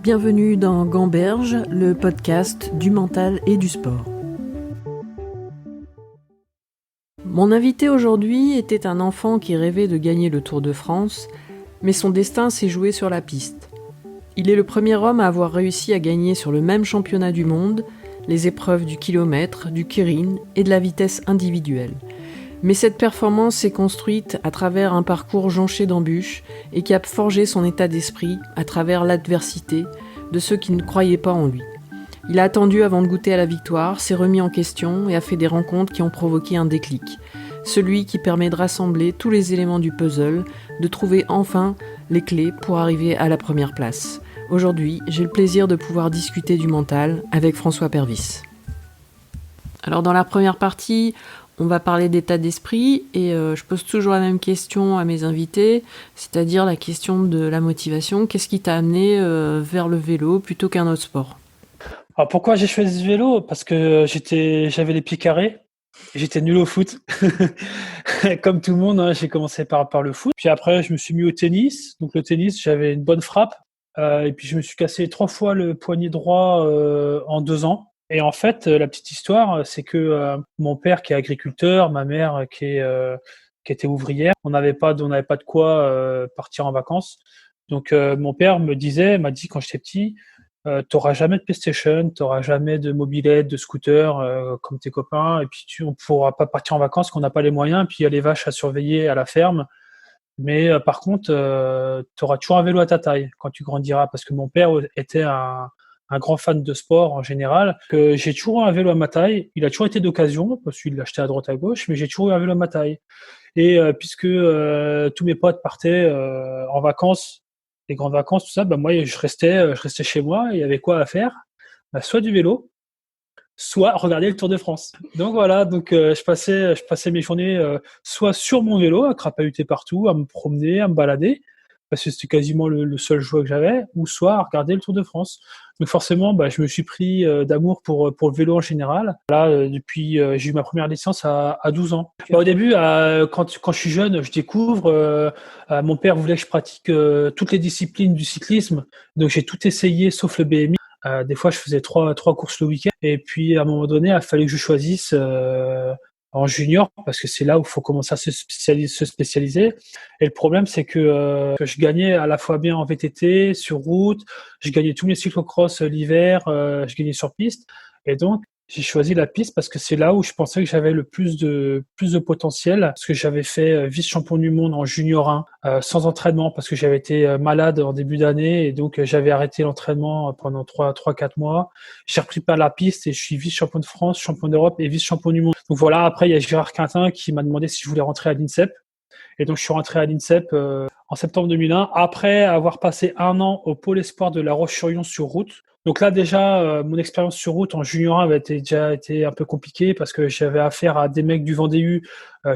Bienvenue dans Gamberge, le podcast du mental et du sport. Mon invité aujourd'hui était un enfant qui rêvait de gagner le Tour de France, mais son destin s'est joué sur la piste. Il est le premier homme à avoir réussi à gagner sur le même championnat du monde les épreuves du kilomètre, du keirin et de la vitesse individuelle. Mais cette performance s'est construite à travers un parcours jonché d'embûches et qui a forgé son état d'esprit à travers l'adversité de ceux qui ne croyaient pas en lui. Il a attendu avant de goûter à la victoire, s'est remis en question et a fait des rencontres qui ont provoqué un déclic. Celui qui permet de rassembler tous les éléments du puzzle, de trouver enfin les clés pour arriver à la première place. Aujourd'hui, j'ai le plaisir de pouvoir discuter du mental avec François Pervis. Alors dans la première partie, on va parler d'état d'esprit et je pose toujours la même question à mes invités, c'est-à-dire la question de la motivation. Qu'est-ce qui t'a amené vers le vélo plutôt qu'un autre sport ? Alors pourquoi j'ai choisi ce vélo ? Parce que j'avais les pieds carrés, et j'étais nul au foot. Comme tout le monde, hein, j'ai commencé par le foot. Puis après, je me suis mis au tennis. Donc le tennis, j'avais une bonne frappe. Et puis je me suis cassé 3 fois le poignet droit en 2 ans. Et en fait, la petite histoire, c'est que mon père qui est agriculteur, ma mère qui était ouvrière, on n'avait pas de quoi partir en vacances. Donc mon père m'a dit quand j'étais petit, t'auras jamais de PlayStation, t'auras jamais de mobilette, de scooter comme tes copains, et puis on pourra pas partir en vacances, qu'on n'a pas les moyens, puis il y a les vaches à surveiller à la ferme. Mais par contre, t'auras toujours un vélo à ta taille quand tu grandiras, parce que mon père était un grand fan de sport en général, que j'ai toujours eu un vélo à ma taille. Il a toujours été d'occasion, parce qu'il l'achetait à droite à gauche, mais j'ai toujours eu un vélo à ma taille. Et puisque tous mes potes partaient en vacances, les grandes vacances, tout ça, bah moi je restais chez moi. Et il y avait quoi à faire ? Bah, soit du vélo, soit regarder le Tour de France. Donc voilà, je passais mes journées soit sur mon vélo à crapahuter partout, à me promener, à me balader, parce que c'était quasiment le seul jouet que j'avais, ou soit à regarder le Tour de France. Donc forcément, bah, je me suis pris d'amour pour le vélo en général. Là, j'ai eu ma première licence à 12 ans. Bah, au début, quand je suis jeune, je découvre. Mon père voulait que je pratique toutes les disciplines du cyclisme, donc j'ai tout essayé sauf le BMI. Des fois, je faisais trois courses le week-end. Et puis, à un moment donné, il a fallu que je choisisse en junior, parce que c'est là où il faut commencer à se spécialiser. Et le problème, c'est que je gagnais à la fois bien en VTT, sur route, je gagnais tous mes cyclocross l'hiver, je gagnais sur piste. Et donc, j'ai choisi la piste parce que c'est là où je pensais que j'avais le plus de potentiel, parce que j'avais fait vice-champion du monde en junior 1 sans entraînement, parce que j'avais été malade en début d'année, et donc j'avais arrêté l'entraînement pendant 3-4 mois. J'ai repris par la piste et je suis vice-champion de France, champion d'Europe et vice-champion du monde. Donc voilà, après il y a Gérard Quintin qui m'a demandé si je voulais rentrer à l'INSEP. Et donc je suis rentré à l'INSEP en septembre 2001, après avoir passé 1 an au pôle espoir de La Roche-sur-Yon sur route. Donc là déjà, mon expérience sur route en junior 1 avait déjà été un peu compliquée, parce que j'avais affaire à des mecs du Vendée U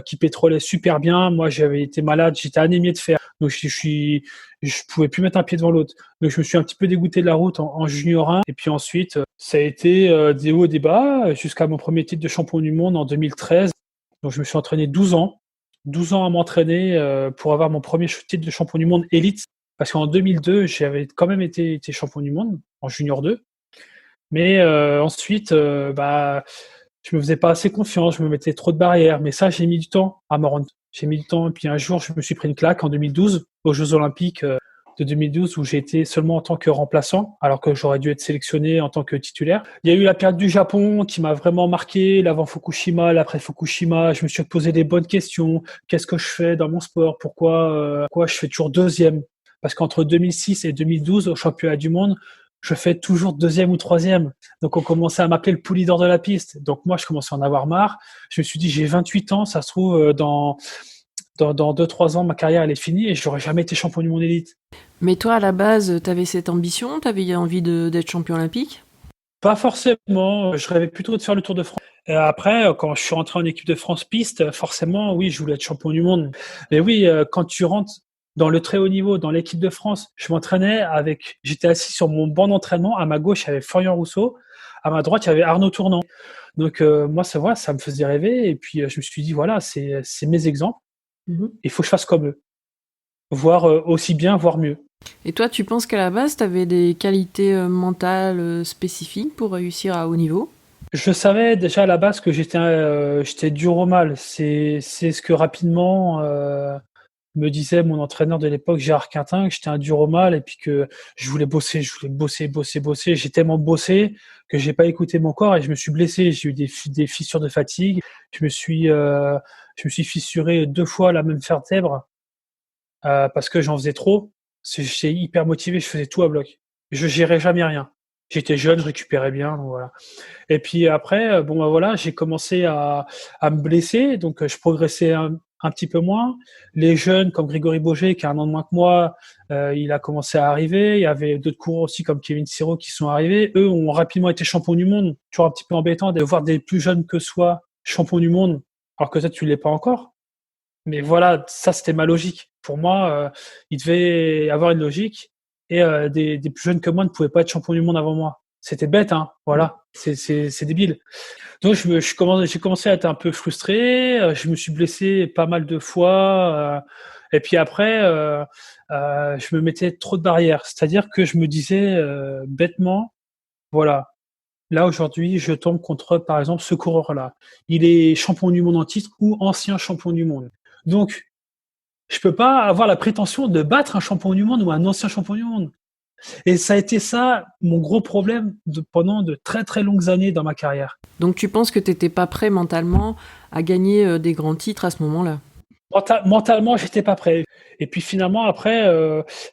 qui pétrolaient super bien. Moi, j'avais été malade, j'étais anémié de fer, donc je pouvais plus mettre un pied devant l'autre. Donc je me suis un petit peu dégoûté de la route en junior 1. Et puis ensuite, ça a été des hauts et des bas jusqu'à mon premier titre de champion du monde en 2013. Donc je me suis entraîné 12 ans à m'entraîner pour avoir mon premier titre de champion du monde élite. Parce qu'en 2002, j'avais quand même été champion du monde en junior 2. Mais ensuite, je me faisais pas assez confiance, je me mettais trop de barrières. Mais ça, j'ai mis du temps à me rendre. J'ai mis du temps. Et puis un jour, je me suis pris une claque en 2012 aux Jeux Olympiques de 2012, où j'ai été seulement en tant que remplaçant, alors que j'aurais dû être sélectionné en tant que titulaire. Il y a eu la période du Japon qui m'a vraiment marqué, l'avant Fukushima, l'après Fukushima. Je me suis posé des bonnes questions. Qu'est-ce que je fais dans mon sport ? Pourquoi je fais toujours deuxième ? Parce qu'entre 2006 et 2012, au championnat du monde, je fais toujours deuxième ou troisième. Donc on commençait à m'appeler le poulidor de la piste. Donc moi, je commençais à en avoir marre. Je me suis dit, j'ai 28 ans, ça se trouve dans 2-3 ans, ma carrière elle est finie et j'aurais jamais été champion du monde élite. Mais toi, à la base, t'avais cette ambition ? T'avais envie d'être champion olympique ? Pas forcément. Je rêvais plutôt de faire le Tour de France. Et après, quand je suis rentré en équipe de France piste, forcément, oui, je voulais être champion du monde. Mais oui, quand tu rentres dans le très haut niveau, dans l'équipe de France, j'étais assis sur mon banc d'entraînement. À ma gauche, il y avait Florian Rousseau. À ma droite, il y avait Arnaud Tournant. Donc, moi, ça me faisait rêver. Et puis, je me suis dit, voilà, c'est mes exemples. Il faut que je fasse comme eux. Voire aussi bien, voire mieux. Et toi, tu penses qu'à la base, tu avais des qualités mentales spécifiques pour réussir à haut niveau? Je savais déjà à la base que j'étais dur au mal. C'est ce que rapidement, me disait mon entraîneur de l'époque, Gérard Quintin, que j'étais un dur au mal et puis que je voulais bosser, bosser, bosser. J'ai tellement bossé que j'ai pas écouté mon corps et je me suis blessé. J'ai eu des fissures de fatigue. Je me suis, heu, je me suis fissuré 2 fois la même vertèbre, parce que j'en faisais trop. J'étais hyper motivé, je faisais tout à bloc. Je gérais jamais rien. J'étais jeune, je récupérais bien, donc voilà. Et puis après, bon, bah, voilà, j'ai commencé à me blesser, donc je progressais un petit peu moins. Les jeunes comme Grégory Boger, qui a 1 an de moins que moi, il a commencé à arriver. Il y avait d'autres coureurs aussi comme Kevin Siro qui sont arrivés. Eux ont rapidement été champions du monde. Toujours un petit peu embêtant de voir des plus jeunes que soi champions du monde, alors que toi, tu l'es pas encore. Mais voilà, ça, c'était ma logique. Pour moi, il devait y avoir une logique et des plus jeunes que moi ne pouvaient pas être champions du monde avant moi. C'était bête, hein, voilà, c'est débile. Donc j'ai commencé à être un peu frustré, je me suis blessé pas mal de fois, et puis après, je me mettais trop de barrières. C'est-à-dire que je me disais, bêtement: «Voilà, là aujourd'hui, je tombe contre, par exemple, ce coureur-là. Il est champion du monde en titre ou ancien champion du monde. Donc je peux pas avoir la prétention de battre un champion du monde ou un ancien champion du monde». Et ça a été ça mon gros problème pendant de très très longues années dans ma carrière. Donc tu penses que tu n'étais pas prêt mentalement à gagner des grands titres à ce moment-là? Mentalement, j'étais pas prêt. Et puis finalement après,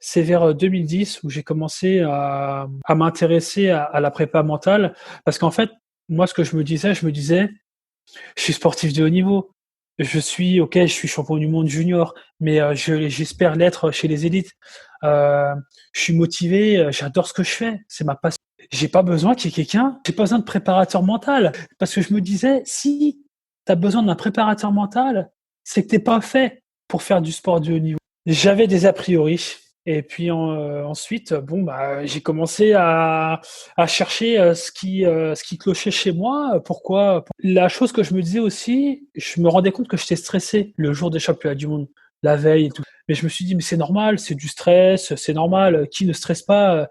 c'est vers 2010 où j'ai commencé à m'intéresser à la prépa mentale. Parce qu'en fait, moi ce que je me disais: «Je suis sportif de haut niveau. Je suis champion du monde junior, mais j'espère l'être chez les élites. Heu, je suis motivé, j'adore ce que je fais, c'est ma passion. J'ai pas besoin de préparateur mental». Parce que je me disais: «Si tu as besoin d'un préparateur mental, c'est que tu es pas fait pour faire du sport de haut niveau». J'avais des a priori et puis ensuite, bon, bah, j'ai commencé à chercher, ce qui clochait chez moi. Pourquoi? La chose que je me disais aussi, je me rendais compte que j'étais stressé le jour des championnats du monde, la veille et tout. Mais je me suis dit: «Mais c'est normal, c'est du stress, c'est normal, qui ne stresse pas?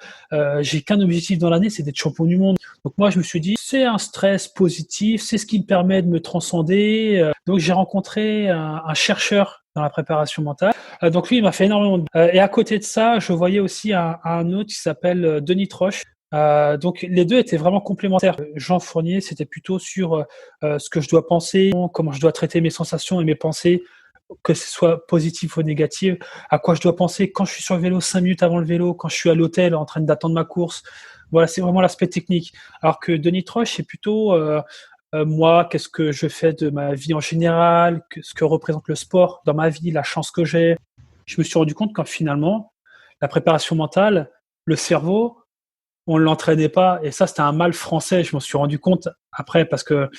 J'ai qu'un objectif dans l'année, c'est d'être champion du monde». Donc moi, je me suis dit: «C'est un stress positif, c'est ce qui me permet de me transcender», donc j'ai rencontré un chercheur dans la préparation mentale. Donc lui, il m'a fait énormément de et à côté de ça, je voyais aussi un autre qui s'appelle, Denis Troche. Donc les 2 étaient vraiment complémentaires. Jean Fournier, c'était plutôt sur, ce que je dois penser, comment je dois traiter mes sensations et mes pensées, que ce soit positif ou négatif, à quoi je dois penser quand je suis sur le vélo 5 minutes avant le vélo, quand je suis à l'hôtel en train d'attendre ma course. Voilà, c'est vraiment l'aspect technique. Alors que Denis Troche, c'est plutôt, moi, qu'est-ce que je fais de ma vie en général, ce que représente le sport dans ma vie, la chance que j'ai. Je me suis rendu compte que finalement, la préparation mentale, le cerveau, on ne l'entraînait pas et ça, c'était un mal français. Je m'en suis rendu compte après parce que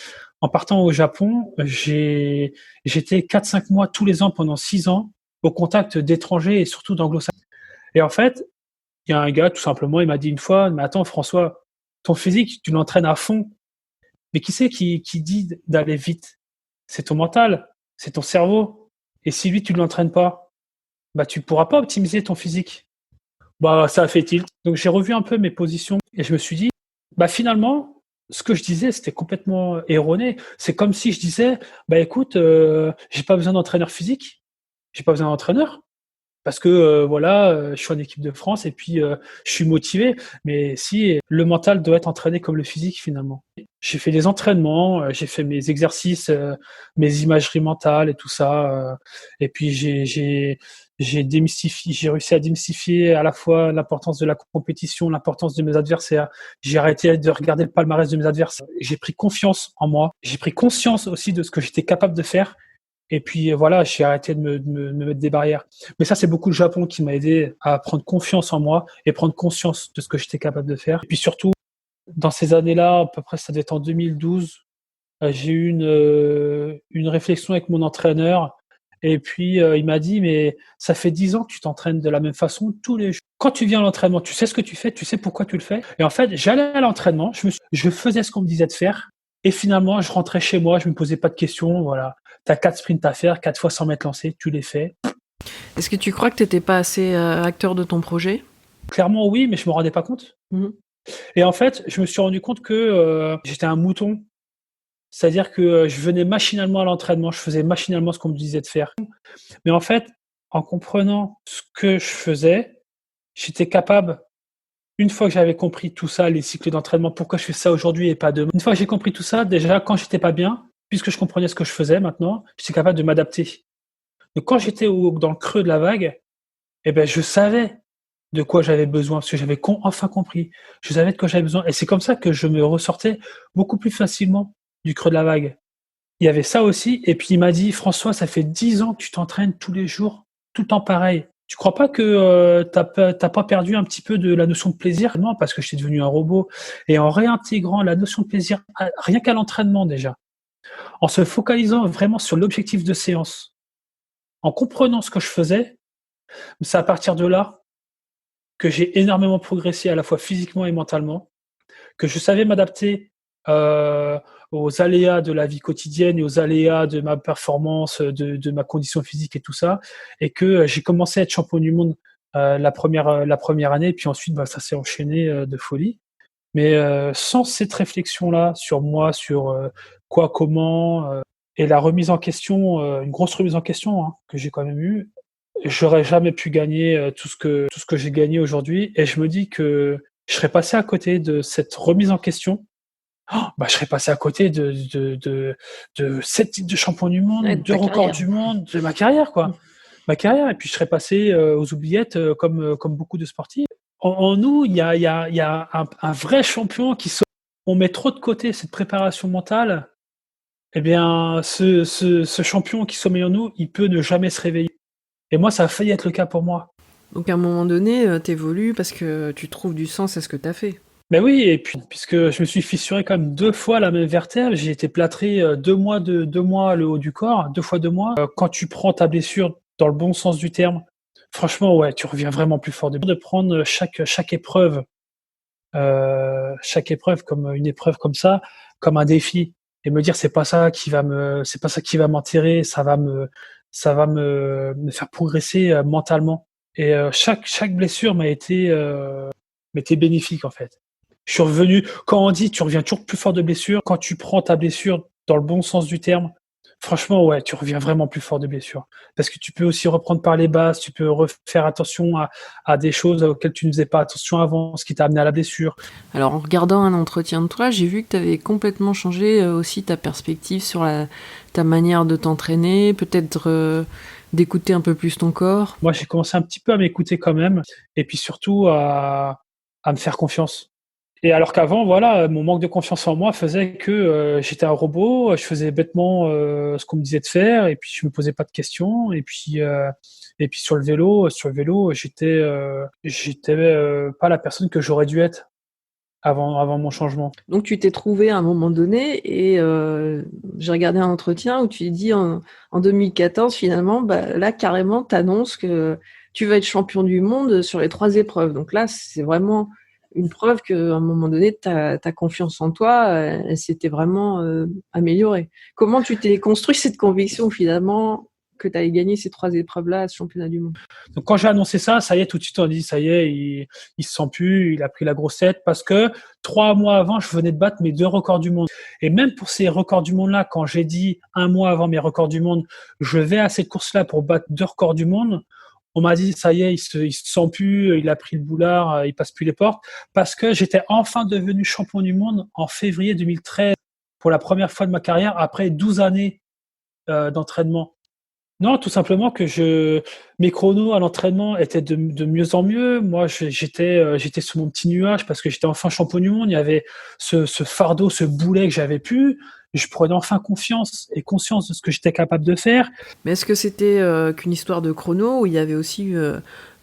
en partant au Japon, j'étais 4-5 mois tous les ans pendant 6 ans au contact d'étrangers et surtout d'anglo-saxons. Et en fait, il y a un gars, tout simplement, il m'a dit une fois: «Mais attends François, ton physique, tu l'entraînes à fond, mais qui c'est qui dit d'aller vite? C'est ton mental, c'est ton cerveau. Et si lui, tu ne l'entraînes pas, bah, tu pourras pas optimiser ton physique». Bah, ça a fait tilt. Donc j'ai revu un peu mes positions et je me suis dit: «Bah, finalement, ce que je disais, c'était complètement erroné». C'est comme si je disais: «Bah, écoute, j'ai pas besoin d'entraîneur physique, j'ai pas besoin d'entraîneur parce que, voilà, je suis en équipe de France et puis, je suis motivé». Mais si, le mental doit être entraîné comme le physique finalement. J'ai fait des entraînements, j'ai fait mes exercices, mes imageries mentales et tout ça, et puis j'ai réussi à démystifier à la fois l'importance de la compétition, l'importance de mes adversaires. J'ai arrêté de regarder le palmarès de mes adversaires. J'ai pris confiance en moi. J'ai pris conscience aussi de ce que j'étais capable de faire. Et puis voilà, j'ai arrêté de me mettre des barrières. Mais ça, c'est beaucoup le Japon qui m'a aidé à prendre confiance en moi et prendre conscience de ce que j'étais capable de faire. Et puis surtout, dans ces années-là, à peu près, ça devait être en 2012, j'ai eu une réflexion avec mon entraîneur et puis, il m'a dit: «Mais ça fait 10 ans que tu t'entraînes de la même façon tous les jours. Quand tu viens à l'entraînement, tu sais ce que tu fais, tu sais pourquoi tu le fais». Et en fait, j'allais à l'entraînement, je faisais ce qu'on me disait de faire et finalement, je rentrais chez moi, je me posais pas de questions, voilà. Tu as 4 sprints à faire, 4 fois 100 mètres lancés, tu les fais. Est-ce que tu crois que tu n'étais pas assez acteur de ton projet? Clairement, oui, mais je me rendais pas compte. Mmh. Et en fait, je me suis rendu compte que j'étais un mouton. C'est-à-dire que je venais machinalement à l'entraînement, je faisais machinalement ce qu'on me disait de faire. Mais en fait, en comprenant ce que je faisais, j'étais capable, une fois que j'avais compris tout ça, les cycles d'entraînement, pourquoi je fais ça aujourd'hui et pas demain. Une fois que j'ai compris tout ça, déjà, quand j'étais pas bien, puisque je comprenais ce que je faisais maintenant, j'étais capable de m'adapter. Donc quand j'étais dans le creux de la vague, eh ben, je savais de quoi j'avais besoin, parce que j'avais enfin compris. Je savais de quoi j'avais besoin. Et c'est comme ça que je me ressortais beaucoup plus facilement du creux de la vague. Il y avait ça aussi. Et puis il m'a dit: «François, ça fait 10 ans que tu t'entraînes tous les jours, tout le temps pareil. Tu crois pas que tu pas perdu un petit peu de la notion de plaisir?» Non, parce que j'étais devenu un robot. Et en réintégrant la notion de plaisir, rien qu'à l'entraînement déjà, en se focalisant vraiment sur l'objectif de séance, en comprenant ce que je faisais, c'est à partir de là que j'ai énormément progressé à la fois physiquement et mentalement, que je savais m'adapter heu, aux aléas de la vie quotidienne et aux aléas de ma performance, de ma condition physique et tout ça, et que j'ai commencé à être champion du monde la première année, et puis ensuite, bah, ça s'est enchaîné de folie. Mais sans cette réflexion-là sur moi, sur quoi, comment, et la remise en question, une grosse remise en question, hein, que j'ai quand même eue, j'aurais jamais pu gagner tout ce que j'ai gagné aujourd'hui. Et je me dis que je serais passé à côté de cette remise en question. Bah, je serais passé à côté de 7 titres de champion du Ouais, monde, de 2 ta records carrière. du monde, de ma carrière, Mmh. quoi. Ma carrière, et puis je serais passé aux oubliettes comme beaucoup de sportifs. En nous, il y a un vrai champion qui se on met trop de côté cette préparation mentale, eh bien ce champion qui sommeille en nous, il peut ne jamais se réveiller. Et moi, ça a failli être le cas pour moi. Donc à un moment donné, tu parce que tu trouves du sens à ce que tu as fait. Ben oui, et puis puisque je me suis fissuré quand même 2 fois la même vertèbre, j'ai été plâtré 2 mois le haut du corps, 2 fois 2 mois. Quand tu prends ta blessure dans le bon sens du terme, franchement, ouais, tu reviens vraiment plus fort. De prendre chaque épreuve comme une épreuve comme ça, comme un défi, et me dire: c'est pas ça qui va m'enterrer, ça va me faire progresser mentalement. Et chaque blessure m'était bénéfique, en fait. Je suis revenu, quand on dit: «Tu reviens toujours plus fort de blessure», quand tu prends ta blessure dans le bon sens du terme, franchement, ouais, tu reviens vraiment plus fort de blessure. Parce que tu peux aussi reprendre par les bases, tu peux faire attention à des choses auxquelles tu ne faisais pas attention avant, ce qui t'a amené à la blessure. Alors en regardant un entretien de toi, j'ai vu que tu avais complètement changé, aussi ta perspective sur ta manière de t'entraîner, peut-être, d'écouter un peu plus ton corps. Moi, j'ai commencé un petit peu à m'écouter quand même, et puis surtout à me faire confiance. Et alors qu'avant, voilà, mon manque de confiance en moi faisait que j'étais un robot, je faisais bêtement ce qu'on me disait de faire, et puis je me posais pas de questions. Et puis sur le vélo, j'étais pas la personne que j'aurais dû être avant mon changement. Donc tu t'es trouvé à un moment donné et j'ai regardé un entretien où tu dis en 2014 finalement, bah, là carrément tu annonces que tu vas être champion du monde sur les 3 épreuves. Donc là, c'est vraiment une preuve qu'à un moment donné ta confiance en toi, elle s'était vraiment, améliorée. Comment tu t'es construit cette conviction finalement que tu allais gagner ces 3 épreuves-là à ce championnat du monde? Donc quand j'ai annoncé ça, ça y est, tout de suite on a dit: «Ça y est, il se sent plus, il a pris la grosse tête», parce que 3 mois avant, je venais de battre mes 2 records du monde. Et même pour ces records du monde-là, quand j'ai dit un mois avant mes records du monde: «Je vais à cette course-là pour battre 2 records du monde», on m'a dit: «Ça y est, il se sent plus, il a pris le boulard, il passe plus les portes», parce que j'étais enfin devenu champion du monde en février 2013 pour la première fois de ma carrière après 12 années d'entraînement. Non, tout simplement que mes chronos à l'entraînement étaient de mieux en mieux. Moi, j'étais sous mon petit nuage parce que j'étais enfin champion du monde. Il y avait ce fardeau, ce boulet que j'avais plus. Je prenais enfin confiance et conscience de ce que j'étais capable de faire. Mais est-ce que c'était, qu'une histoire de chrono ou il y avait aussi,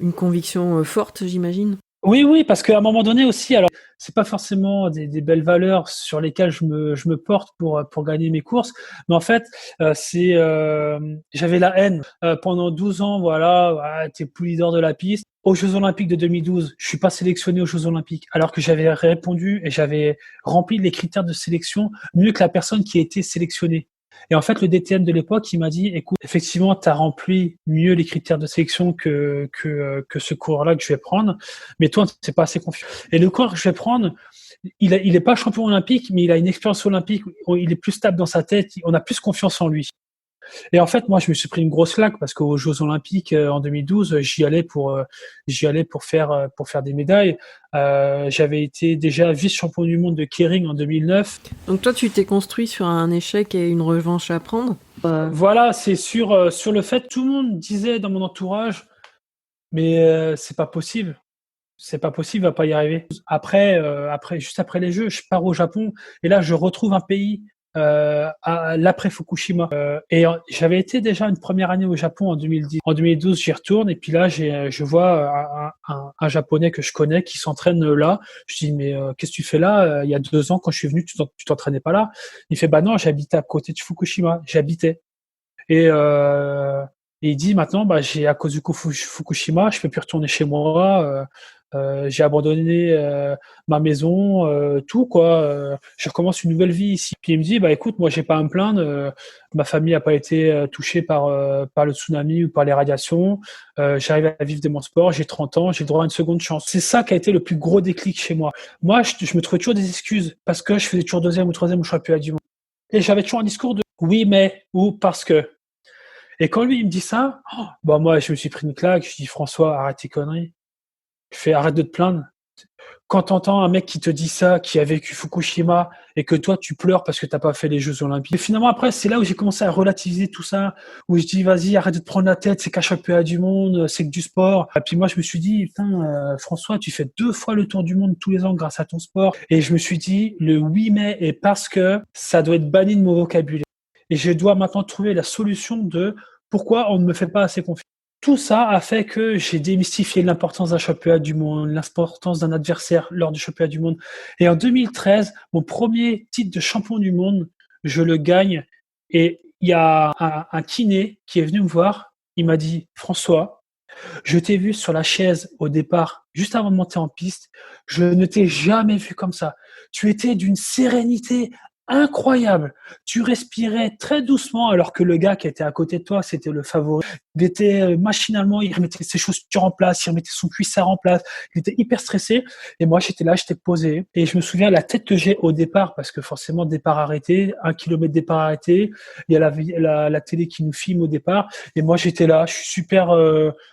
une conviction, forte, j'imagine? Oui, oui, parce qu'à un moment donné aussi, alors c'est pas forcément des belles valeurs sur lesquelles je me porte pour gagner mes courses, mais en fait, j'avais la haine. Pendant 12 ans, voilà, ah, tu es plus leader de la piste. Aux Jeux olympiques de 2012, je suis pas sélectionné aux Jeux olympiques, alors que j'avais répondu et j'avais rempli les critères de sélection mieux que la personne qui a été sélectionnée. Et en fait, le DTN de l'époque, il m'a dit, écoute, effectivement, tu as rempli mieux les critères de sélection que ce coureur-là que je vais prendre, mais toi, c'est pas assez confiant. Et le coureur que je vais prendre, il est pas champion olympique, mais il a une expérience olympique, il est plus stable dans sa tête, on a plus confiance en lui. Et en fait, moi, je me suis pris une grosse claque parce qu'aux Jeux Olympiques en 2012, j'y allais pour faire des médailles. J'avais été déjà vice-champion du monde de Keirin en 2009. Donc toi, tu t'es construit sur un échec et une revanche à prendre. Voilà, c'est sur le fait, tout le monde disait dans mon entourage, mais c'est pas possible. C'est pas possible, il va pas y arriver. Juste après les Jeux, je pars au Japon et là, je retrouve un pays à l'après Fukushima. J'avais été déjà une première année au Japon en 2010. En 2012, j'y retourne et puis là, je vois un Japonais que je connais qui s'entraîne là. Je dis mais qu'est-ce que tu fais là? Il y a 2 ans, quand je suis venu, tu t'entraînais pas là? Il fait bah non, j'habitais à côté de Fukushima. J'habitais. Et, euh, et il dit maintenant, bah, à cause du coup Fukushima, je peux plus retourner chez moi. J'ai abandonné ma maison, tout quoi. Je recommence une nouvelle vie ici. Puis il me dit, bah écoute, moi j'ai pas à me plaindre. Ma famille a pas été touchée par le tsunami ou par les radiations. J'arrive à vivre de mon sport. J'ai 30 ans, j'ai le droit à une seconde chance. C'est ça qui a été le plus gros déclic chez moi. Moi, je me trouvais toujours des excuses parce que je faisais toujours deuxième ou troisième au championnat du monde. Et j'avais toujours un discours de oui mais ou parce que. Et quand lui il me dit ça, bah moi je me suis pris une claque. Je dis François, arrête tes conneries. Je fais arrête de te plaindre. Quand t'entends un mec qui te dit ça, qui a vécu Fukushima, et que toi tu pleures parce que t'as pas fait les Jeux Olympiques. Et finalement après, c'est là où j'ai commencé à relativiser tout ça, où je dis vas-y, arrête de te prendre la tête, c'est qu'un championnat du monde, c'est que du sport. Et puis moi je me suis dit, putain, François, tu fais 2 fois le tour du monde tous les ans grâce à ton sport. Et je me suis dit, le 8 mai est parce que ça doit être banni de mon vocabulaire. Et je dois maintenant trouver la solution de pourquoi on ne me fait pas assez confiance. Tout ça a fait que j'ai démystifié l'importance d'un championnat du monde, l'importance d'un adversaire lors du championnat du monde. Et en 2013, mon premier titre de champion du monde, je le gagne. Et il y a un kiné qui est venu me voir. Il m'a dit, François, je t'ai vu sur la chaise au départ, juste avant de monter en piste. Je ne t'ai jamais vu comme ça. Tu étais d'une sérénité incroyable. Tu respirais très doucement alors que le gars qui était à côté de toi, c'était le favori. Il était machinalement, il remettait ses chaussures en place, il remettait son cuissard en place. Il était hyper stressé. Et moi, j'étais là, j'étais posé. Et je me souviens la tête que j'ai au départ, parce que forcément, départ arrêté, 1 kilomètre départ arrêté. Il y a la télé qui nous filme au départ. Et moi, j'étais là, je suis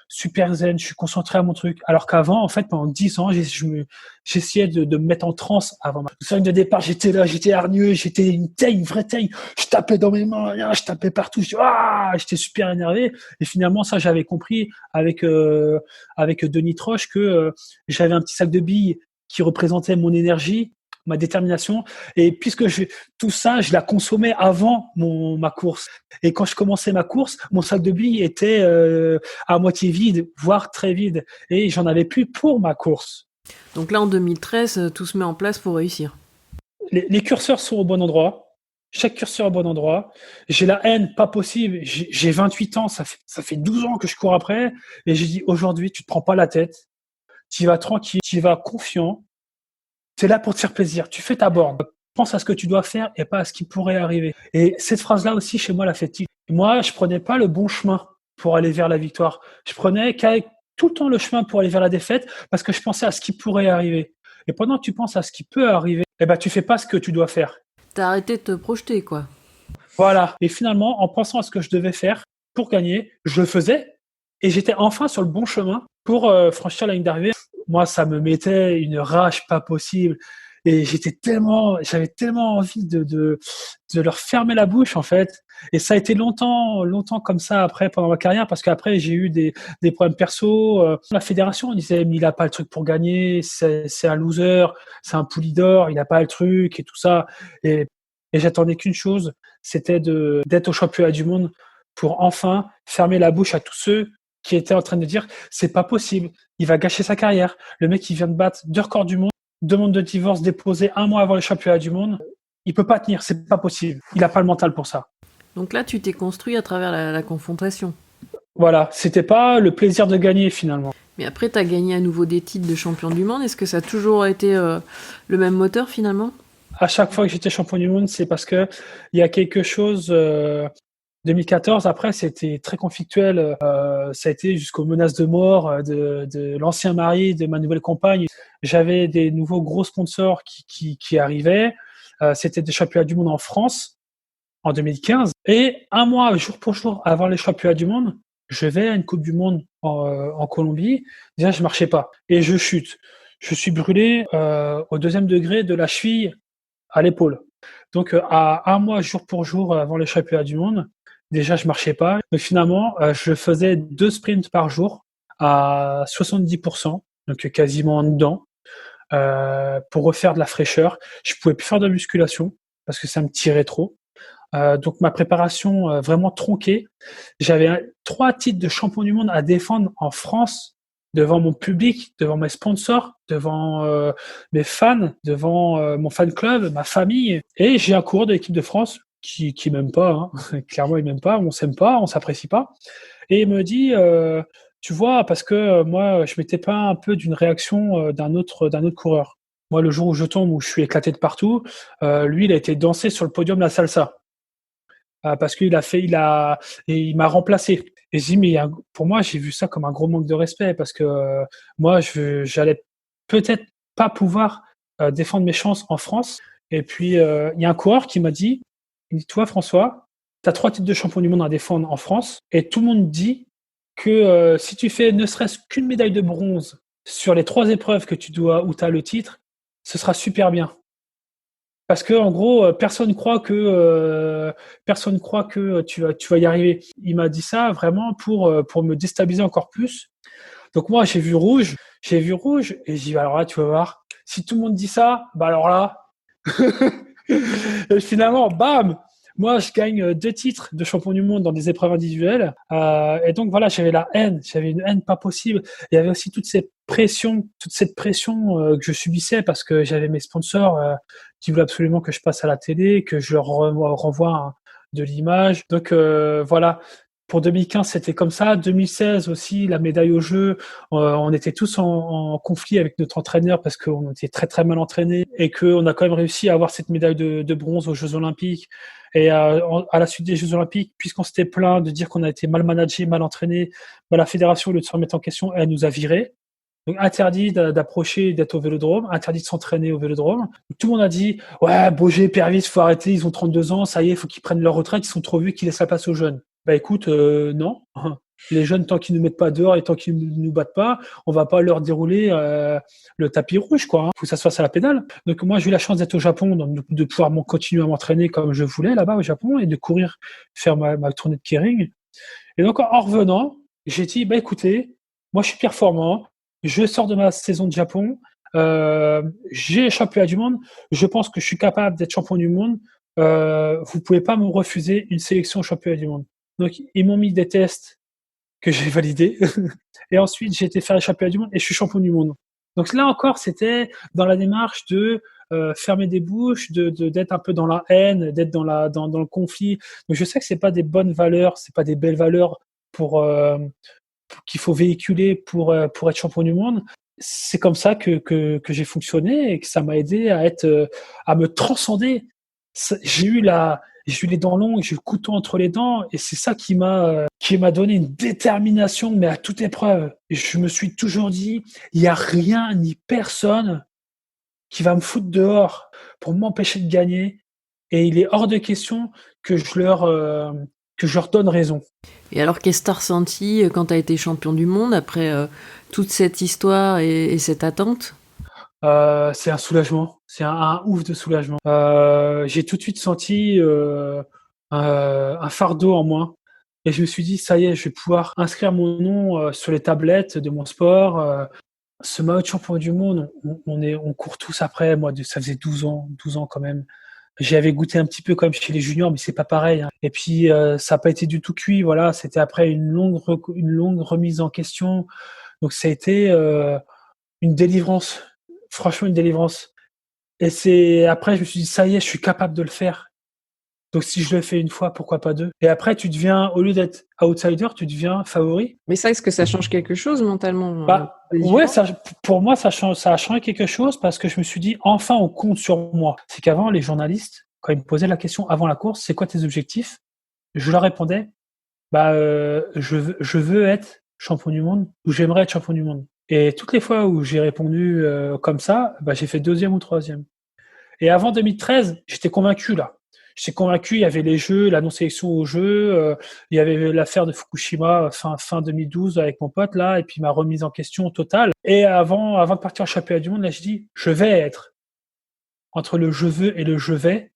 super zen, je suis concentré à mon truc. Alors qu'avant, en fait, pendant 10 ans, j'essayais de me mettre en transe avant ma scène de départ. J'étais là, j'étais hargneux, j'étais une vraie teigne. Je tapais dans mes mains, je tapais partout. J'étais super énervé. Et finalement, ça, j'avais compris avec Denis Troche que j'avais un petit sac de billes qui représentait mon énergie, ma détermination. Et puisque tout ça, je la consommais avant ma course. Et quand je commençais ma course, mon sac de billes était à moitié vide, voire très vide. Et j'en avais plus pour ma course. Donc là, en 2013, tout se met en place pour réussir. Les curseurs sont au bon endroit. Chaque curseur au bon endroit. J'ai la haine, pas possible. J'ai 28 ans, ça fait 12 ans que je cours après. Et j'ai dit, aujourd'hui, tu te prends pas la tête. Tu vas tranquille, tu vas confiant. C'est là pour te faire plaisir. Tu fais ta borne. Pense à ce que tu dois faire et pas à ce qui pourrait arriver. Et cette phrase-là aussi, chez moi, la fait tilt. Moi, je prenais pas le bon chemin pour aller vers la victoire. Je prenais tout le temps le chemin pour aller vers la défaite parce que je pensais à ce qui pourrait arriver. Et pendant que tu penses à ce qui peut arriver, eh ben, tu fais pas ce que tu dois faire. T'as arrêté de te projeter, quoi. Voilà. Et finalement, en pensant à ce que je devais faire pour gagner, je le faisais et j'étais enfin sur le bon chemin pour franchir la ligne d'arrivée. Moi, ça me mettait une rage pas possible et j'avais tellement envie de leur fermer la bouche en fait. Et ça a été longtemps comme ça après pendant ma carrière parce qu'après j'ai eu des problèmes perso. La fédération on disait mais il a pas le truc pour gagner, c'est un loser, c'est un pouli d'or, il a pas le truc et tout ça. Et j'attendais qu'une chose, c'était d'être au championnat du monde pour enfin fermer la bouche à tous ceux qui étaient en train de dire c'est pas possible, il va gâcher sa carrière. Le mec qui vient de battre 2 records du monde, demande de divorce déposée 1 mois avant le championnat du monde, il peut pas tenir, c'est pas possible. Il a pas le mental pour ça. Donc là, tu t'es construit à travers la confrontation. Voilà, c'était pas le plaisir de gagner finalement. Mais après, t'as gagné à nouveau des titres de champion du monde. Est-ce que ça a toujours été le même moteur finalement ? À chaque fois que j'étais champion du monde, c'est parce que il y a quelque chose. 2014, après, c'était très conflictuel. Ça a été jusqu'aux menaces de mort de l'ancien mari de ma nouvelle compagne. J'avais des nouveaux gros sponsors qui arrivaient. C'était des championnats du monde en France en 2015. Et un mois, jour pour jour, avant les championnats du monde, je vais à une Coupe du Monde en Colombie. Déjà, je marchais pas et je chute. Je suis brûlé au 2e degré de la cheville à l'épaule. Donc, à un mois, jour pour jour, avant les championnats du monde, déjà, je marchais pas. Donc, finalement, je faisais 2 sprints par jour à 70%, donc quasiment en dedans, pour refaire de la fraîcheur. Je pouvais plus faire de musculation parce que ça me tirait trop. Donc, ma préparation vraiment tronquée. J'avais 3 titres de champion du monde à défendre en France devant mon public, devant mes sponsors, devant mes fans, devant mon fan club, ma famille. Et j'ai un coureur de l'équipe de France qui m'aime pas, hein. Clairement il m'aime pas, on s'aime pas, on s'apprécie pas. Et il me dit, tu vois, parce que moi je m'étais pas un peu d'une réaction d'un autre coureur. Moi le jour où je tombe, où je suis éclaté de partout, lui il a été danser sur le podium de la salsa. Parce il m'a remplacé. Et je dis, mais pour moi, j'ai vu ça comme un gros manque de respect parce que moi, j'allais peut-être pas pouvoir défendre mes chances en France. Et puis, il y a un coureur qui m'a dit, il dit, toi, François, tu as 3 titres de champion du monde à défendre en France et tout le monde dit que si tu fais ne serait-ce qu'une médaille de bronze sur les 3 épreuves où tu as le titre, ce sera super bien. Parce que en gros, personne croit que tu vas y arriver. Il m'a dit ça vraiment pour me déstabiliser encore plus. Donc moi, j'ai vu rouge et j'ai dit alors là, tu vas voir, si tout le monde dit ça, bah alors là, et finalement, bam, moi je gagne 2 titres de champion du monde dans des épreuves individuelles. Et donc voilà, j'avais une haine pas possible. Il y avait aussi toute cette pression que je subissais parce que j'avais mes sponsors qui voulaient absolument que je passe à la télé, que je leur renvoie de l'image. Donc voilà. Pour 2015, c'était comme ça. 2016 aussi, la médaille au jeu. On était tous en conflit avec notre entraîneur parce qu'on était très très mal entraînés et qu'on a quand même réussi à avoir cette médaille de bronze aux Jeux Olympiques. Et à la suite des Jeux Olympiques, puisqu'on s'était plaint de dire qu'on a été mal managé, mal entraîné, bah, la fédération, au lieu de se remettre en question, elle nous a virés. Donc interdit d'approcher, d'être au vélodrome, interdit de s'entraîner au vélodrome. Donc, tout le monde a dit ouais, Boger, Pervis, faut arrêter, ils ont 32 ans, ça y est, faut qu'ils prennent leur retraite, ils sont trop vieux, qu'ils laissent la place aux jeunes. Bah écoute, non. Les jeunes, tant qu'ils ne nous mettent pas dehors et tant qu'ils ne nous battent pas, on va pas leur dérouler le tapis rouge, quoi. Faut que ça se fasse à la pédale. Donc moi, j'ai eu la chance d'être au Japon, donc de pouvoir continuer à m'entraîner comme je voulais là-bas au Japon et de courir, faire ma tournée de keiring. Et donc en revenant, j'ai dit bah écoutez, moi je suis performant, je sors de ma saison de Japon, j'ai les championnats du monde, je pense que je suis capable d'être champion du monde. Vous pouvez pas me refuser une sélection au championnat du monde. Donc ils m'ont mis des tests que j'ai validés et ensuite j'ai été faire les championnats du monde et je suis champion du monde. Donc là encore, c'était dans la démarche de fermer des bouches, d'être un peu dans la haine, d'être dans le conflit. Donc je sais que c'est pas des bonnes valeurs, c'est pas des belles valeurs pour qu'il faut véhiculer pour être champion du monde. C'est comme ça que j'ai fonctionné et que ça m'a aidé à me transcender. J'ai eu les dents longues, j'ai eu le couteau entre les dents et c'est ça qui m'a donné une détermination mais à toute épreuve. Et je me suis toujours dit, il y a rien ni personne qui va me foutre dehors pour m'empêcher de gagner et il est hors de question que je leur donne raison. Et alors, qu'est-ce que t'as ressenti quand t'as été champion du monde après toute cette histoire et cette attente? C'est un soulagement, c'est un ouf de soulagement. J'ai tout de suite senti un fardeau en moins. Et je me suis dit, ça y est, je vais pouvoir inscrire mon nom sur les tablettes de mon sport. Ce maillot de champion du monde, on court tous après. Moi, ça faisait 12 ans quand même. J'y avais goûté un petit peu comme chez les juniors, mais c'est pas pareil, hein. Et puis, ça n'a pas été du tout cuit. Voilà, c'était après une longue remise en question. Donc, ça a été une délivrance. Franchement, une délivrance. Et c'est après, je me suis dit, ça y est, je suis capable de le faire. Donc si je le fais une fois, pourquoi pas deux? Et après, tu deviens, au lieu d'être outsider, tu deviens favori. Mais ça, est-ce que ça change quelque chose mentalement Ouais, pour moi, ça a changé quelque chose parce que je me suis dit, enfin, on compte sur moi. C'est qu'avant, les journalistes, quand ils me posaient la question avant la course, c'est quoi tes objectifs? Je leur répondais, je veux être champion du monde ou j'aimerais être champion du monde. Et toutes les fois où j'ai répondu comme ça, j'ai fait deuxième ou troisième. Et avant 2013, j'étais convaincu là. J'étais convaincu, il y avait les Jeux, la non-sélection aux Jeux, il y avait l'affaire de Fukushima fin 2012 avec mon pote là, et puis ma remise en question totale. Et avant de partir en championnat du monde, là, je dis, je vais être. Entre le je veux et le je vais,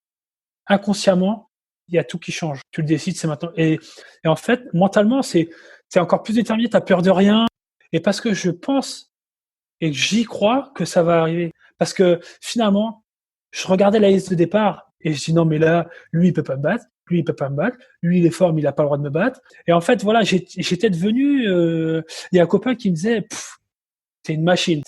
inconsciemment, il y a tout qui change. Tu le décides, c'est maintenant. Et en fait, mentalement, c'est encore plus déterminé, t'as peur de rien. Et parce que je pense et que j'y crois que ça va arriver. Parce que finalement, je regardais la liste de départ et je dis non, mais là, lui, il peut pas me battre. Lui, il peut pas me battre. Lui, il est fort, mais il a pas le droit de me battre. Et en fait, voilà, j'étais devenu. Il y a un copain qui me disait, t'es une machine.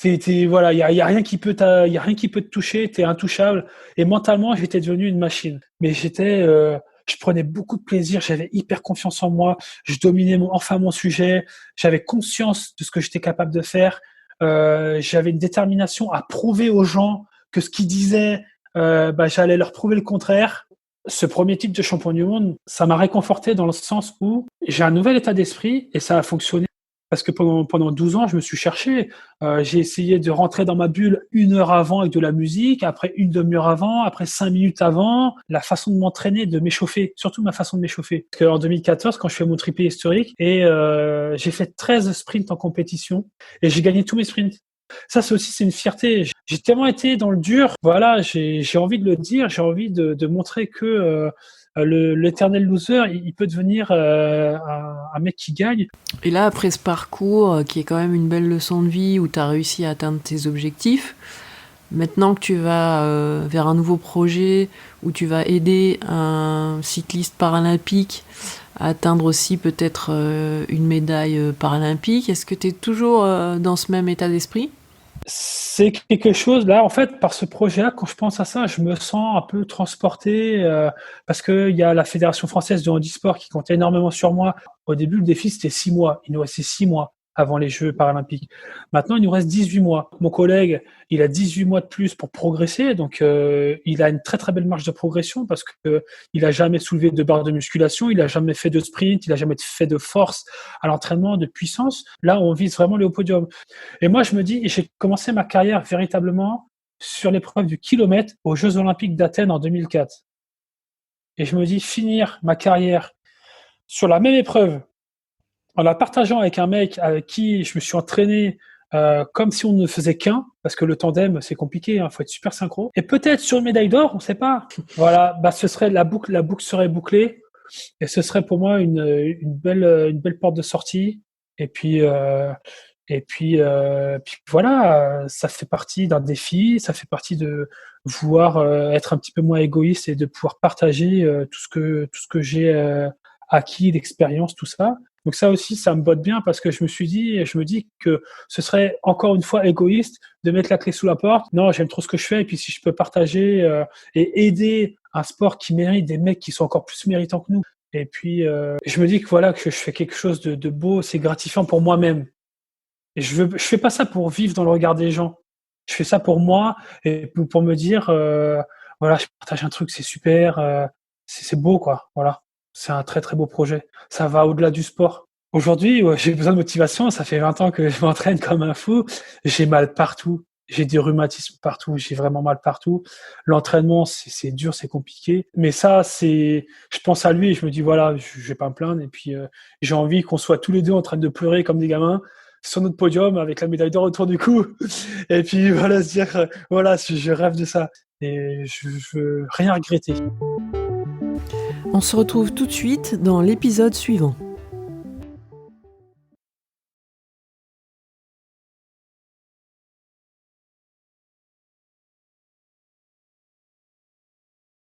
Voilà, il y a rien qui peut te toucher. T'es intouchable. Et mentalement, j'étais devenu une machine. Mais je prenais beaucoup de plaisir. J'avais hyper confiance en moi. Je dominais mon sujet. J'avais conscience de ce que j'étais capable de faire. J'avais une détermination à prouver aux gens que ce qu'ils disaient, j'allais leur prouver le contraire. Ce premier titre de champion du monde, ça m'a réconforté dans le sens où j'ai un nouvel état d'esprit et ça a fonctionné. Parce que pendant 12 ans, je me suis cherché. J'ai essayé de rentrer dans ma bulle 1 heure avant avec de la musique, après une demi-heure avant, après 5 minutes avant. La façon de m'entraîner, de m'échauffer, surtout ma façon de m'échauffer. Parce qu'en 2014, quand je fais mon triplé historique, et j'ai fait 13 sprints en compétition, et j'ai gagné tous mes sprints. Ça, c'est une fierté. J'ai tellement été dans le dur. Voilà, j'ai envie de le dire. J'ai envie de montrer que l'éternel loser, il peut devenir un mec qui gagne. Et là, après ce parcours, qui est quand même une belle leçon de vie, où tu as réussi à atteindre tes objectifs, maintenant que tu vas vers un nouveau projet, où tu vas aider un cycliste paralympique à atteindre aussi peut-être une médaille paralympique, est-ce que tu es toujours dans ce même état d'esprit ? C'est quelque chose, là, en fait, par ce projet-là, quand je pense à ça, je me sens un peu transporté parce qu'il y a la Fédération française de handisport qui compte énormément sur moi. Au début, le défi, c'était 6 mois. Il nous restait 6 mois avant les Jeux paralympiques. Maintenant, il nous reste 18 mois. Mon collègue, il a 18 mois de plus pour progresser. Donc, il a une très, très belle marge de progression parce que il a jamais soulevé de barre de musculation, il a jamais fait de sprint, il a jamais fait de force à l'entraînement, de puissance. Là, on vise vraiment les hauts podiums. Et moi, je me dis, j'ai commencé ma carrière véritablement sur l'épreuve du kilomètre aux Jeux Olympiques d'Athènes en 2004. Et je me dis, finir ma carrière sur la même épreuve, en la partageant avec un mec avec qui je me suis entraîné comme si on ne faisait qu'un, parce que le tandem, c'est compliqué, faut être super synchro. Et peut-être sur une médaille d'or, on sait pas. Voilà, ce serait la boucle serait bouclée, et ce serait pour moi une belle porte de sortie. Et puis voilà, ça fait partie d'un défi, ça fait partie de vouloir être un petit peu moins égoïste et de pouvoir partager tout ce que j'ai acquis, l'expérience, tout ça. Donc ça aussi, ça me botte bien parce que je me dis que ce serait encore une fois égoïste de mettre la clé sous la porte. Non, j'aime trop ce que je fais et puis si je peux partager et aider un sport qui mérite des mecs qui sont encore plus méritants que nous. Et puis je me dis que voilà, que je fais quelque chose de beau, c'est gratifiant pour moi-même. Et je fais pas ça pour vivre dans le regard des gens. Je fais ça pour moi et pour me dire, voilà, je partage un truc, c'est super, c'est beau, quoi. Voilà. C'est un très, très beau projet. Ça va au-delà du sport. Aujourd'hui, j'ai besoin de motivation. Ça fait 20 ans que je m'entraîne comme un fou. J'ai mal partout. J'ai des rhumatismes partout. J'ai vraiment mal partout. L'entraînement, c'est dur, c'est compliqué. Mais ça, je pense à lui et je me dis, voilà, je vais pas me plaindre. Et puis, j'ai envie qu'on soit tous les deux en train de pleurer comme des gamins sur notre podium avec la médaille d'or autour du cou. Et puis, voilà, se dire, voilà, je rêve de ça. Et je veux rien regretter. On se retrouve tout de suite dans l'épisode suivant.